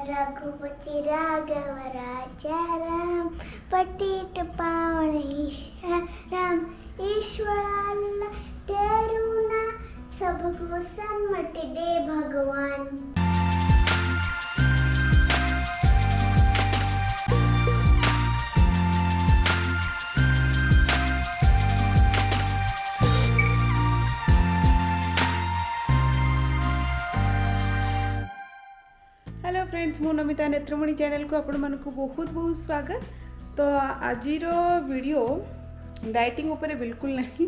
रघुपति राघव राजा राम पतित पावन राम ईश्वर अल्लाह तेरू ना सबको सन्मति दे भगवान। हेलो फ्रेंड्स मु नमिता नेत्रमणि चैनल को आपण मानक बहुत बहुत स्वागत। तो आज वीडियो डाइटिंग ऊपर बिल्कुल नहीं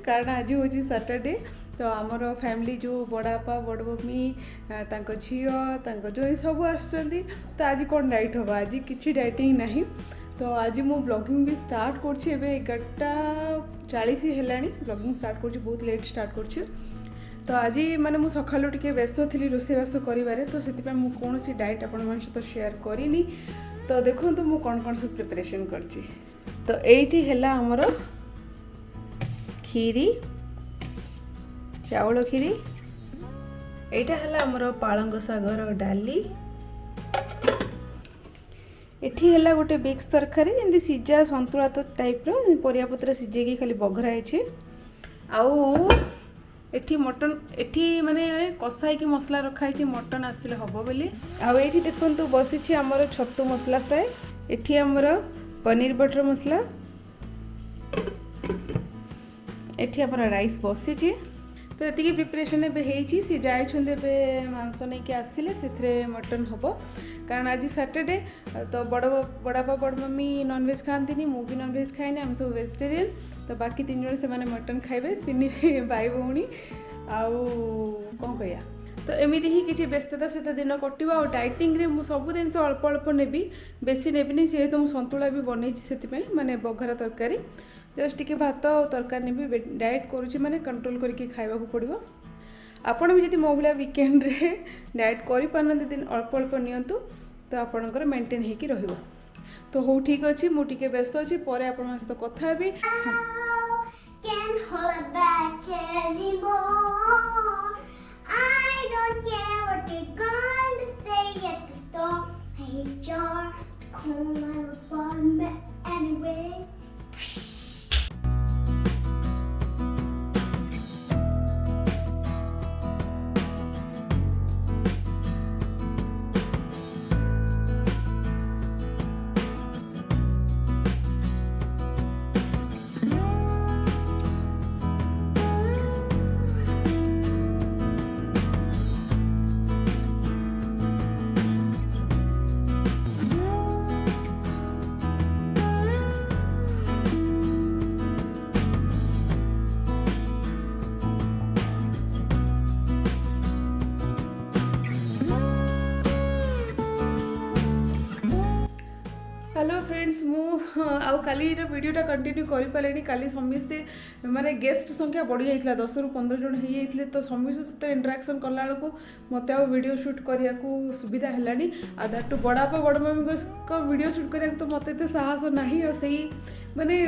कारण आज हूँ सैटरडे। तो आमर फैमिली जो बड़ापा बड़ मम्मी तांको झियो तांको जो सब आसुचंदी तो आज कौन डाइट होगा आज किसी डाइटिंग नहीं। तो आज मु ब्लॉगिंग भी स्टार्ट करछि एबे 11:40 हेलानी ब्लॉगिंग स्टार्ट करछि बहुत लेट स्टार्ट करछि। तो आज माने मु सकाळु टिके व्यस्त थी रोषेबास करिबारे तो सेति पे मु कोनोसी डाइट आपण मान सहित शेयर करिनी। तो देखंतु मु कोन कोन सब प्रिपरेशन करछि। तो एठी हेला हमर खीरी चावल खीरी एटा हेला हमर पालंग सागर डाली एठी हेला गोटे मिक्स तरकारी जेंति सिजा संतुला टाइप रो परिया पत्र सिजेकी खाली बघरा है आउ एठी मटन एठी माने कसाई की मसला रखाई मटन आसिले हबो बोली। आउ एठी देखंतु बसिछि हमर छत्तू मसला फ्राई एठी हमर पनीर बटर मसला एठी हमर राइस बसिछि। तो एतिकी प्रिपरेशन एबे हेइछि सी जाय छुंदे बे मांस नै के आसिले सेथरे मटन हबो कारण आज सैटरडे। तो बड़ापा बड़ मम्मी नॉन वेज खाती मु भी नॉन वेज खाएनी आम सब वेजिटेरियन। तो बाकी 3 जन से माने मटन खाइबे 3 भाई भौणी आउ कौन कहिया। तो एमती ही किसी व्यस्तता सहित दिन कटो आ डाइटिंग रे मु सब जिन अल्प अल्प नेबी बेसी नेबिनी जेहेतु मु संतुला भी बनई से माने बघरा तरकारी जस्ट टिके भात और तरकारी नेबी डाइट करुच्ची माने कंट्रोल करके खाइबा को पड़िबो। आपण भी जदि मो भलिया वीकेंड रे डाइट करि पारनते दिन अल्प अल्प नियंतु तो आपणकर मेंटेन हेकी रहिबो। तो हो ठीक अछि मु टिके व्यस्त अछि परे आपण सहित कथा heavy. Can't hold it back anymore. I don't care what you're going to say at the store. I hate your corner for me anyway. Hello friends मु आउ काली वीडियोटा कंटिन्यू करि पालेनी। काली समस्ते माने गेस्ट संख्या बढ़ी जाइतला 10 रु 15 जन हो जाइतले तो समस्त सहित इंटरेक्शन कला बेलू मते आ वीडियो शूट करिया को सुविधा हेलानी आ दैट बड़ापा बड़ मम्मी को वीडियो शूट करिया तो मते ते साहस नहीं और सही माने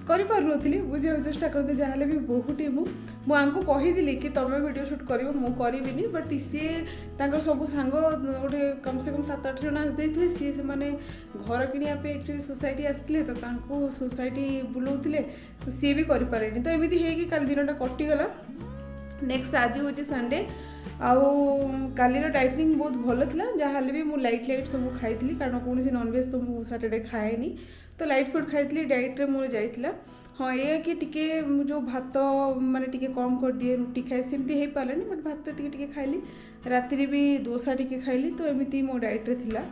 करि पार नथली बुझे चेष्टा करते जहाँ भी बहुटी मुझे कहीदी कि तुम वीडियो शूट कर मुझे बट सी सब सांग गोटे कम से कम 7-8 जन आसते सी से माने घर किणवाई एक्चुअली सोसाइटी आसते तो सोसाइटी बुलाऊले तो सी भी करें तो एमती है कल दिनटा कटिगला। नेक्स्ट आज हूँ संडे आउ कालीर डाइटिंग बहुत भल था जहाँ भी मुझे लाइट सब खाई कारण कौन नॉनवेज तो मुझे सैटरडे खाएनी तो लाइट फुड खाई डाइट्रे मोर जाइला। हाँ ये कि टिके जो भात माने टिके कम कर दिए रुटी खाए सेमती हो पारानी बट भात टिके खाइली राति भी डोसा टिके खाइली तो एमती मो डाइट्रे थिला।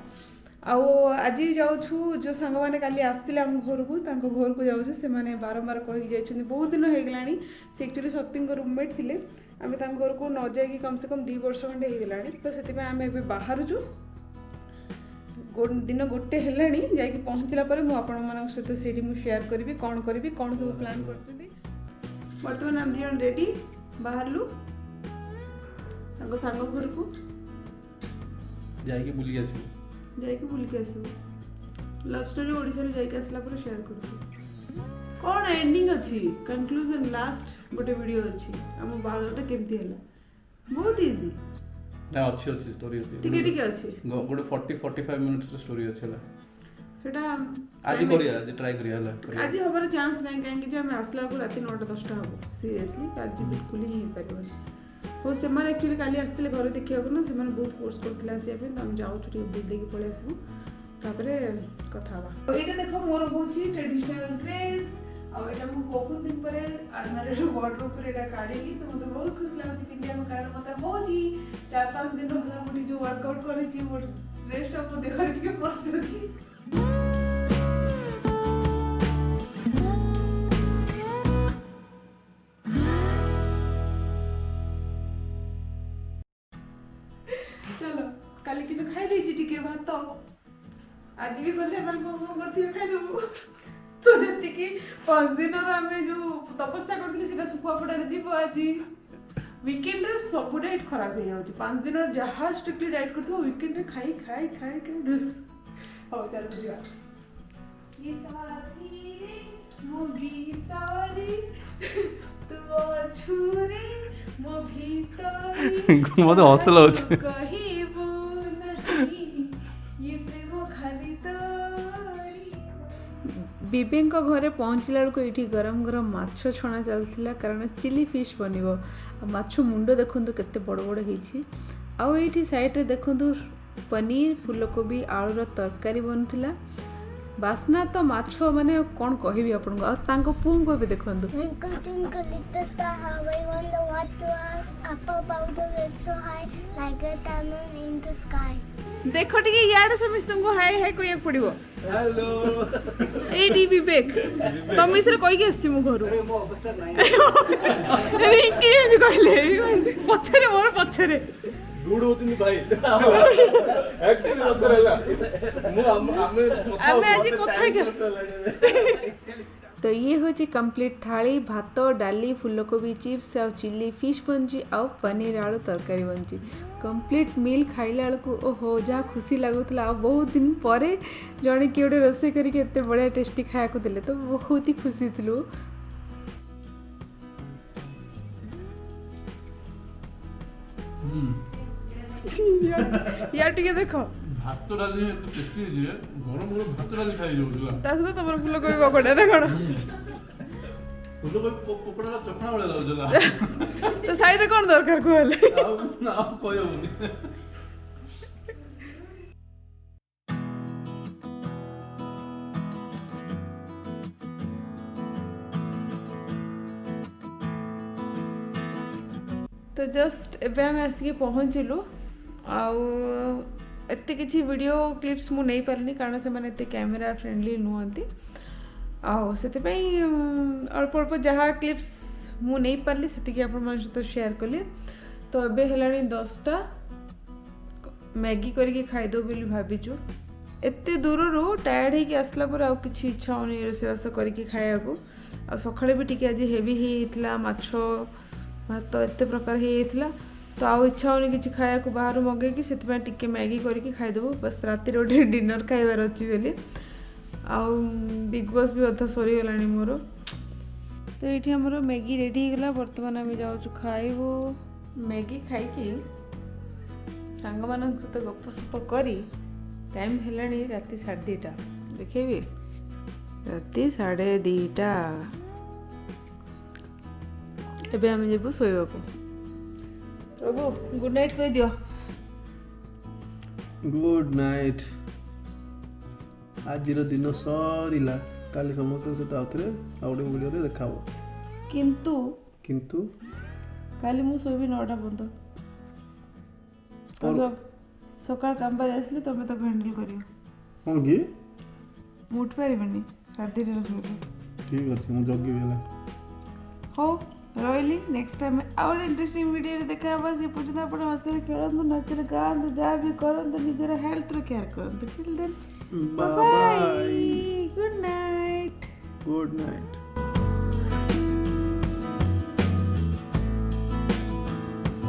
आउ आज जाऊँ जो सांग मैंने काली आसते आम घर को घर को जाऊँ से मैंने बारंबार कही जाइए बहुत दिन होगा से एक्चुअली शक्ति रूममेट थे आम घर को न जाकि कम से कम 2 वर्ष खंडे होगा तो से आम ए बाहरुचु दिन गोटे है जाकि पहुँचला सहित से शेयर करी कौन सब प्लान कर बर्तमान आम दिजन रेडी बाहरलु सांग घर को जाइए बुली आसबु लव स्टोरी ओडिशा रे जाइके आसला पर शेयर करू कौन एंडिंग अच्छी कंक्लूजन लास्ट गोटे वीडियो अच्छी आम बाळटा केमती हला बहुत इजी ନା ଅଛି ଷ୍ଟୋରୀ ଅଛି ଟିକେ ଟିକେ ଅଛି ଗୋଟେ 40-45 ମିନିଟ୍ସ ର ଷ୍ଟୋରୀ ଅଛି ହେଲା ସେଟା ଆଜି କରିବା ଆଜି ଟ୍ରାଏ କରିବା ହେଲା ଆଜି ହବାର ଚାନ୍ସ ନାହିଁ କାହିଁକି ଯେ ଆମେ ଆସିଲା ବେଳକୁ ରାତି 9ଟା-10ଟା ହବ ସିରିୟସଲି ଆଜି ବିଲକୁଲ ହିଁ ହେଇପାରିବନି ହଉ ସେମାନେ ଆକ୍ଚୁଆଲି କାଲି ଆସିଥିଲେ ଘରେ ଦେଖିବାକୁ ନା ସେମାନେ ବହୁତ ଫୋର୍ସ କରୁଥିଲେ ଆସିବା ପାଇଁ ତ ଆମେ ଯାଉଛୁ ଟିକେ ବୁଲି ଦେଇକି ପଳେଇ ଆସିବୁ ତାପରେ କଥା ହବା ଏଇଟା ଦେଖ ମୋର ହେଉଛି ଟ୍ରେଡିସନାଲ ଡ୍ରେସ୍ ଆଉ ଏଇଟା ମୁଁ ବହୁତ ଦିନ ପରେ ଆଲମାରିରୁ ୱାର୍ଡରୋବ୍ରୁ ଏଇଟା କାଢ଼ିଲି ତ ମୋତେ ବହୁତ ଖୁସି ଲାଗୁଛି ପିନ୍ଧିବାକୁ କାରଣ ମୋତେ ହେଉଛି 4-5 ଦିନ ହେଲା ମୁଁ ଟିକେ ଯେଉଁ ୱାର୍କଆଉଟ୍ କରିଛି ମୋ ଡ୍ରେସ୍ଟା ମୋ ଦେହରେ ଟିକେ ପଶୁଛି चलो काली की तो खाई देची टिके भात तो आज भी गले मन को करथि खाई देबो तो जति की 5 दिन रो हमें जो तपस्या करथि सेटा सुखुआ पड़ा रे जीवो आज वीकेंड रे सब डाइट खराब हो जाउची 5 दिन रो जहा स्ट्रिक्टली डाइट करथो वीकेंड रे खाई डस हो चल दिया ये साथी रे मो गीतारी तू छुरी मो भीतरी मते हस लाउछ कहिबो नहीं ये प्रेम खाली तोरी बिबेଙ୍କ ଘରେ ପହଞ୍ଚିଲା ବେଳକୁ ଏଇଠି ଗରମ ଗରମ ମାଛ ଛଣା ଚାଲିଥିଲା କାରଣ ଚିଲି ଫିsh ବନିବ ମାଛ ମୁଣ୍ଡ ଦେଖନ୍ତୁ କେତେ ବଡ଼ ବଡ଼ ହେଇଛି ଆଉ ଏଇଠି ସାଇଡ଼ରେ ଦେଖନ୍ତୁ ପନିର ଫୁଲକୋବି ଆଳୁର ତରକାରୀ ବନୁଥିଲା ବାସ୍ନା ତ ମାଛ ମାନେ କ'ଣ କହିବି ଆପଣଙ୍କୁ ଆଉ ତାଙ୍କ ପୁଅଙ୍କୁ ଏବେ ଦେଖନ୍ତୁ Twinkle, twinkle, little star, how I wonder what you are. Up above the world so high, like a diamond in the sky. ଦେଖ ଟିକେ ଇଆଡ଼େ ସମସ୍ତଙ୍କୁ ହାଇ ହାଇ କହିବାକୁ ପଡ଼ିବ हेलो ଏଇଠି ବିବେକ ତମିଶରେ କହିକି ଆସିଛି ମୁଁ ଘରୁ ରିଙ୍କି ଏମିତି କହିଲେ ପଛରେ ମୋର ପଛରେ डूड होती भाई एक्चुअली सतर हैला मु ଆମେ ଆଜି କଥା ହେଇକି तो ये हूँ कम्प्लीट थाली भात डाली फुलकोबी चिप्स आउ चिली फिश बनची आउ पनीर आलू तरकारी बनची कम्प्लीट मील खाइला बेलू ओहो जहाँ खुशी लगुला आ बहुत दिन पर जड़े किए गोटे रोसे करके एते बढ़िया टेस्टी खाया देले तो बहुत ही खुशी थिलु यार टिके देखो भात डाली तो टेस्टी जे गरम गरम भात डाली खाई जाउला ता सହିତ तमर फुलकोबी पकोड़ा ना कौन फुलकोबी पकोड़ा चखना वाला लाउला तो साइड कौन दरकार कहले ना कहबनी तो जस्ट एबे आम आसिक पहुँचलु आते किसी वीडियो क्लिप्स मु नहीं पारनी कारण से माने कैमेरा फ्रेंडली नुहति से अल्प अल्प जहाँ क्लिप्स मु नहीं पारली से आप सहित शेयर कली तो एबे हेलानी 10टा मैगी करके खाईदेव बोली भाविचु एते दूर टायर्ड होगी आसला पर आउ किछि इच्छा होनी रोषेबास करके खाया को आ सकाळे भी टिके आज हेवी होता माछ भात एत प्रकार होता तो आउ इच्छा होनी किसी खाया को बाहर मगेकी से टिके मैगी करके खाईदेव बस राति गोटे डिनर खाइबार अच्छी बोली आउ बिग बॉस भी अधा सरीगला मोर तो ये आमर मैगी रेडी होगा बर्तमान आम जाऊँ खाइबू मैगी खाई सांग मान सहित गपसप करी टाइम है राति 2:30 देखेबी राति 2:30 एबे आम जीवु शोवा प्रभु गुड नाइट कह दियो गुड नाइट आज दिन सरीला काली समस्त सहित आउथरे आ गोटे वीडियो रे देखाबो किंतु काली मु शोबी 9टा पर्यंत सकाल काम पर आसले तुम तो हैंडल करियो कौन की मु उठ पारिबनी 2:30 शोबी ठीक अछि मु जगी बेला हो रही next time out interesting video देखा बस ये पर्यटन आप हसले खेलतु नाचरे गाँव जहाँ भी करतु निजर हेल्थ रो केयर करतु till then bye bye good night good night